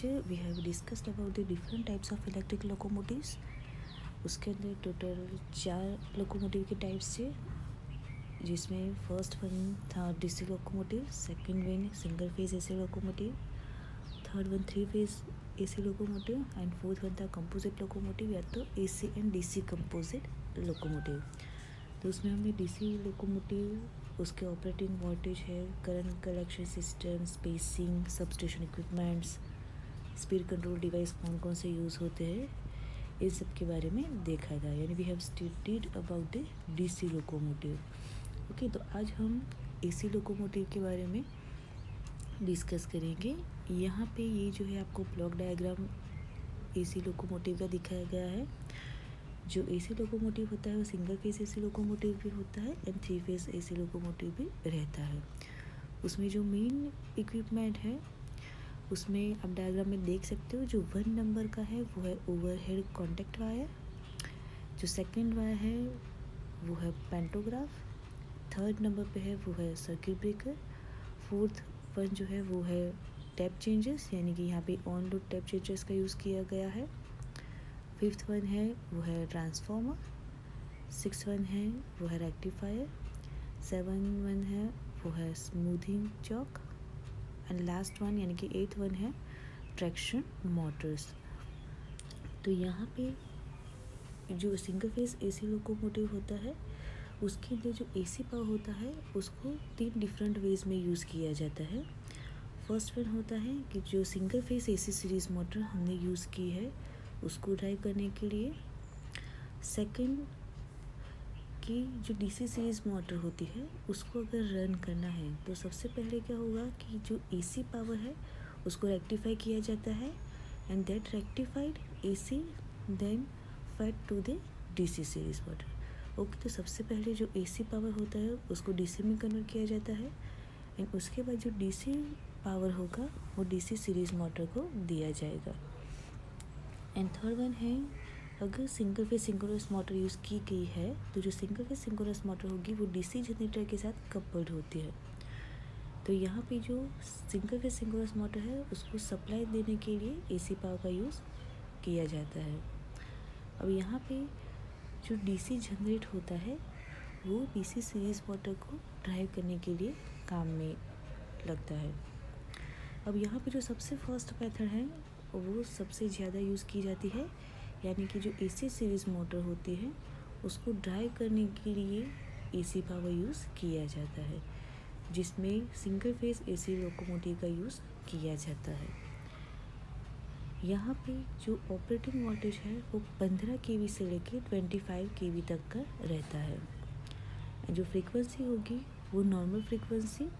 Lecture we have discussed about the different types of electric locomotives. उसके अंदर total 4 locomotive के types थे, जिसमें फर्स्ट वन था DC locomotive, second one single phase AC locomotive, third one 3 phase AC locomotive and fourth one था composite locomotive या तो AC and DC composite locomotive. तो उसमें हमने डीसी लोकोमोटिव, उसके ऑपरेटिंग वोल्टेज है, current collection system, spacing, substation equipments, speed control device कौन कौन से यूज़ होते हैं, इन सब के बारे में देखा था। यानी we have studied about the DC locomotive. Okay, तो आज हम एसी लोकोमोटिव के बारे में डिस्कस करेंगे। यहाँ पे ये जो है आपको ब्लॉक डायग्राम एसी लोकोमोटिव का दिखाया गया है। जो एसी लोकोमोटिव होता है वो सिंगल फेस एसी लोकोमोटिव भी होता है एंड 3 फेस एसी लोकोमोटिव भी रहता है। उसमें जो मेन इक्विपमेंट है उसमें आप डायग्राम में देख सकते हो, जो 1 नंबर का है वो है ओवरहेड कॉन्टैक्ट वायर, जो सेकंड वायर है वो है पेंटोग्राफ, थर्ड नंबर पे है वो है सर्किट ब्रेकर, फोर्थ वन जो है वो है टैप चेंजर्स, यानी कि यहाँ पे ऑन लोड टैप चेंजर्स का यूज़ किया गया है, फिफ्थ वन है वो है ट्रांसफार्मर, सिक्स वन है वो है रेक्टिफायर, सेवन वन है वो है smoothing chalk and last one यानी कि एथ वन है ट्रैक्शन मोटर्स। तो यहाँ पे जो सिंगल फेस एसी लोकोमोटिव होता है उसके अंदर जो एसी पावर होता है उसको 3 डिफरेंट वेज में यूज़ किया जाता है। फर्स्ट वन होता है कि जो single phase AC series motor हमने यूज़ की है उसको ड्राइव करने के लिए। सेकंड कि जो डीसी सीरीज़ मोटर होती है उसको अगर रन करना है तो सबसे पहले क्या होगा कि जो एसी पावर है उसको रेक्टिफाई किया जाता है and that rectified AC then fed to the DC series motor. Okay, तो सबसे पहले जो एसी पावर होता है उसको डीसी में कन्वर्ट किया जाता है एंड उसके बाद जो डीसी पावर होगा वो डीसी सीरीज़ मोटर को दिया जाएगा। एंड थर्ड वन है, अगर single phase synchronous motor use की गई है तो जो सिंगल फेस सिंक्रोनस मोटर होगी वो डीसी जनरेटर के साथ कपल्ड होती है। तो यहाँ पे जो सिंगल फेस सिंक्रोनस मोटर है उसको सप्लाई देने के लिए एसी पावर का यूज़ किया जाता है। अब यहाँ पे जो डीसी जनरेट होता है वो डीसी सीरीज़ मोटर को ड्राइव करने के लिए काम में लगता है। अब यहाँ पे जो सबसे फर्स्ट मेथड है वो सबसे ज़्यादा यूज़ की जाती है, यानी कि जो एसी सीरीज़ मोटर होती है उसको ड्राइव करने के लिए एसी पावर यूज़ किया जाता है, जिसमें सिंगल फेस एसी लोकोमोटिव का यूज़ किया जाता है। यहाँ पे जो ऑपरेटिंग वोल्टेज है वो 15 केवी से लेके 25 केवी तक का रहता है। जो फ्रीक्वेंसी होगी वो नॉर्मल फ्रीक्वेंसी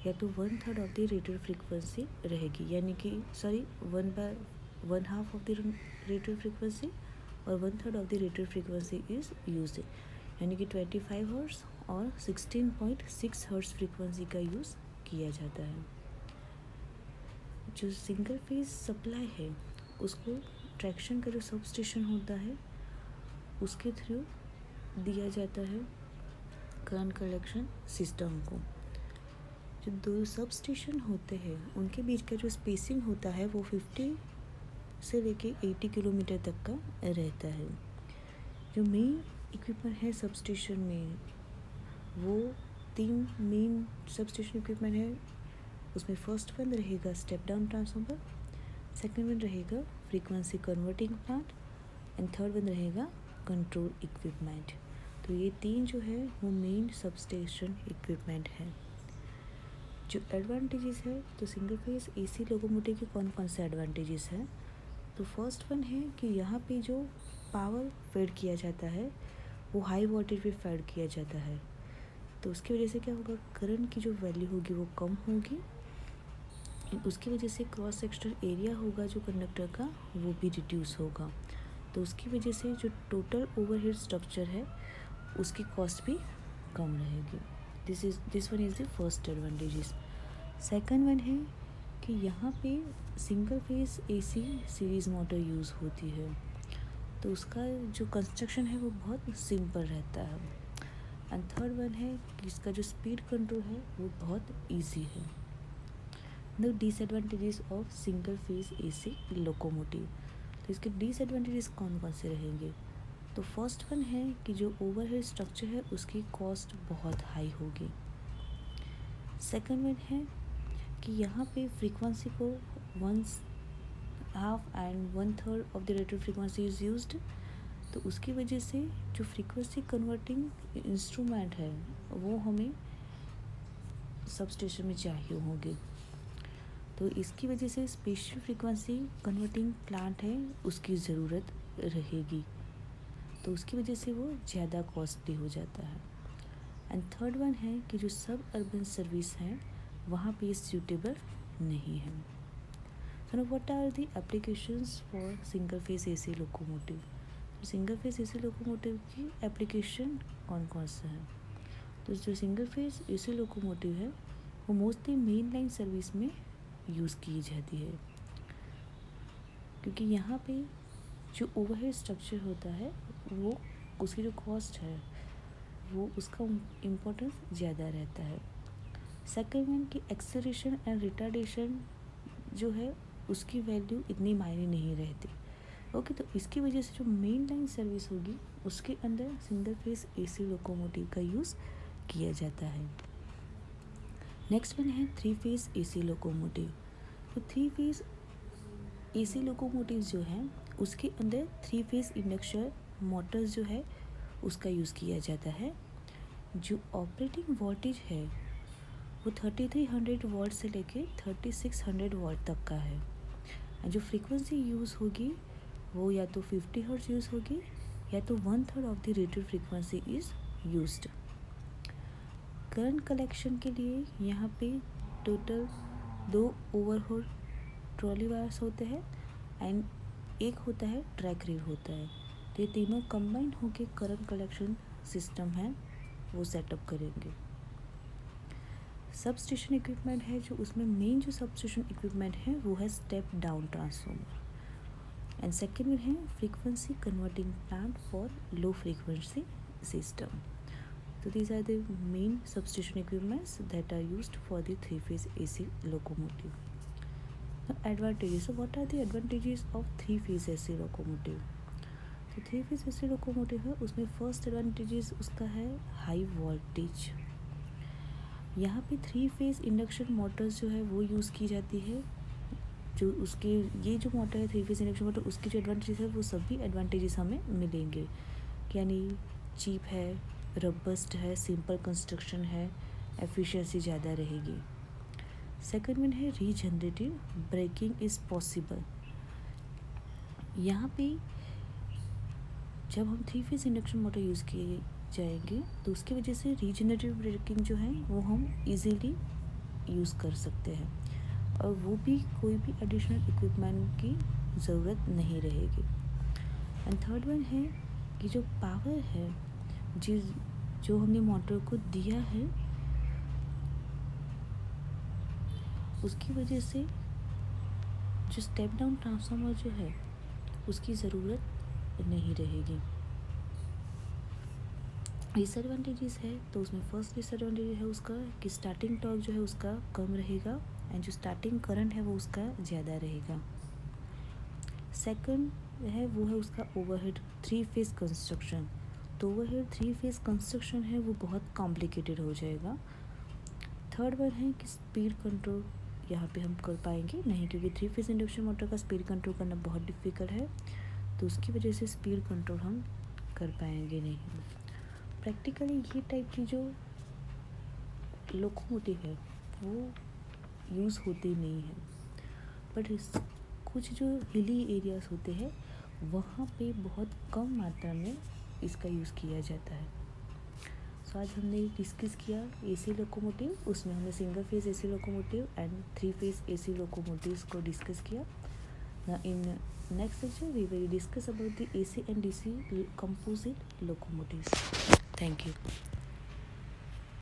या तो 1/3 ऑफ द रेटेड फ्रीक्वेंसी रहेगी, यानी कि 1/2 ऑफ द रेटेड फ्रीक्वेंसी और 1/3 of the rated frequency is use, यानी कि 25 हर्ट्ज़ और 16.6 हर्ट्ज़ फ्रीक्वेंसी का यूज़ किया जाता है। जो सिंगल फेज सप्लाई है उसको ट्रैक्शन का जो सब स्टेशन होता है उसके थ्रू दिया जाता है करंट कलेक्शन सिस्टम को। जो 2 सब स्टेशन होते हैं उनके बीच का जो स्पेसिंग होता है वो 50 से लेके 80 किलोमीटर तक का रहता है। जो मेन इक्विपमेंट है सब स्टेशन में वो 3 मेन सब स्टेशन इक्विपमेंट है। उसमें फर्स्ट वन रहेगा step down transformer, second one रहेगा frequency converting plant and third one रहेगा कंट्रोल इक्विपमेंट। तो ये 3 जो है वो मेन सब स्टेशन इक्विपमेंट है। जो एडवांटेजेस है तो सिंगल फेस एसी लोकोमोटिव के कौन कौन से एडवांटेजेस हैं, तो फर्स्ट वन है कि यहाँ पे जो पावर फेड किया जाता है वो हाई वोल्टेज पे फेड किया जाता है, तो उसकी वजह से क्या होगा, करंट की जो वैल्यू होगी वो कम होगी, उसकी वजह से क्रॉस सेक्शनल एरिया होगा जो कंडक्टर का वो भी रिड्यूस होगा, तो उसकी वजह से जो टोटल ओवरहेड स्ट्रक्चर है उसकी कॉस्ट भी कम रहेगी। This one is the first advantages. Second one है कि यहाँ पे single phase AC series motor use होती है, तो उसका जो कंस्ट्रक्शन है वो बहुत सिंपल रहता है। एंड थर्ड वन है कि इसका जो स्पीड कंट्रोल है वो बहुत इजी है। The disadvantages of single phase AC locomotive. तो इसके डिसएडवांटेजेस कौन कौन से रहेंगे? तो फर्स्ट वन है कि जो ओवरहेड स्ट्रक्चर है उसकी कॉस्ट बहुत हाई होगी। सेकंड वन है कि यहाँ पे फ्रीक्वेंसी को 1/2 and 1/3 of the rated frequency is used. तो उसकी वजह से जो फ्रीक्वेंसी कन्वर्टिंग इंस्ट्रूमेंट है वो हमें सब स्टेशन में चाहिए होंगे। तो इसकी वजह से स्पेशल फ्रीक्वेंसी कन्वर्टिंग प्लांट है उसकी ज़रूरत रहेगी, तो उसकी वजह से वो ज़्यादा कॉस्टली हो जाता है। एंड थर्ड वन है कि जो सब अर्बन सर्विस हैं वहाँ पे सूटेबल नहीं है। So now what are the applications for single phase AC locomotive? Single phase AC locomotive की एप्लीकेशन कौन कौन सा है? तो जो सिंगल फेस एसी लोकोमोटिव है वो मोस्टली मेन लाइन सर्विस में यूज़ की जाती है, क्योंकि यहाँ पे जो ओवरहेड स्ट्रक्चर होता है वो उसकी जो कॉस्ट है वो उसका इम्पोर्टेंस ज़्यादा रहता है। सेकेंड वन की एक्सेलरेशन एंड रिटार्डेशन जो है उसकी वैल्यू इतनी मायने नहीं रहती। ओके, तो इसकी वजह से जो मेन लाइन सर्विस होगी उसके अंदर सिंगल फेस एसी लोकोमोटिव का यूज़ किया जाता है। नेक्स्ट वन है 3 फेस एसी लोकोमोटिव। तो 3 फेस एसी लोकोमोटिव जो है उसके अंदर 3 फेस इंडक्शन मोटर्स जो है उसका यूज़ किया जाता है। जो ऑपरेटिंग वोल्टेज है वो 3300 वोल्ट से लेके 3600 वोल्ट तक का है। जो फ्रीक्वेंसी यूज़ होगी वो या तो 50 हर्ट्ज यूज़ होगी या तो 1/3 of the rated frequency is used. Current collection के लिए यहाँ पे टोटल 2 ओवरहेड ट्रॉली वायर्स होते हैं एंड एक होता है ट्रैक रील होता है। तो ये तीनों कंबाइन होके करंट कलेक्शन सिस्टम है वो सेटअप करेंगे। सब स्टेशन इक्विपमेंट है जो उसमें मेन जो सब स्टेशन इक्विपमेंट है वो है step down transformer and second में है frequency converting plant for low frequency system. So these are the main substation equipments that are used for the 3-phase AC locomotive. Now advantages. So what are the advantages of 3-phase AC locomotive? तो 3-phase AC locomotive है उसमें first advantages उसका है high voltage. यहाँ पे 3-phase induction Motors जो है वो यूज़ की जाती है। जो उसके ये जो मोटर है 3-phase इंडक्शन मोटर उसकी जो एडवांटेजेस है वो सभी एडवांटेजेस हमें मिलेंगे, यानी चीप है, रबस्ट है, सिंपल कंस्ट्रक्शन है, एफिशिएंसी ज़्यादा रहेगी। सेकंड वन है रीजनरेटिव ब्रेकिंग इज़ पॉसिबल। यहाँ पे जब हम 3-phase इंडक्शन मोटर यूज़ किए जाएंगे तो उसकी वजह से रीजनरेटिव ब्रेकिंग जो है वो हम इजीली यूज़ कर सकते हैं और वो भी कोई भी एडिशनल इक्विपमेंट की ज़रूरत नहीं रहेगी। एंड थर्ड वन है कि जो पावर है जो हमने मोटर को दिया है उसकी वजह से जो स्टेप डाउन ट्रांसफार्मर जो है उसकी ज़रूरत नहीं रहेगी। डिसएडवांटेजेस है तो उसमें फर्स्ट डिसएडवांटेज है उसका कि स्टार्टिंग टॉर्क जो है उसका कम रहेगा एंड जो स्टार्टिंग करंट है वो उसका ज़्यादा रहेगा। सेकंड है वो है उसका ओवरहेड 3-phase कंस्ट्रक्शन। तो ओवरहेड 3-phase कंस्ट्रक्शन है वो बहुत कॉम्प्लिकेटेड हो जाएगा। थर्ड वन है कि स्पीड कंट्रोल यहाँ पे हम कर पाएंगे नहीं, क्योंकि 3-phase इंडक्शन मोटर का स्पीड कंट्रोल करना बहुत डिफ़िकल्ट है, तो उसकी वजह से स्पीड कंट्रोल हम कर पाएंगे नहीं। प्रैक्टिकली ये टाइप की जो लोकोमोटिव है वो यूज़ होती नहीं है, बट कुछ जो हिली एरियाज़ होते हैं वहाँ पे बहुत कम मात्रा में इसका यूज़ किया जाता है। सो आज हमने डिस्कस किया एसी लोकोमोटिव, उसमें हमने single phase AC locomotive and 3-phase AC locomotives को डिस्कस किया। Now in next section we will discuss about the AC and DC composite locomotives. Thank you.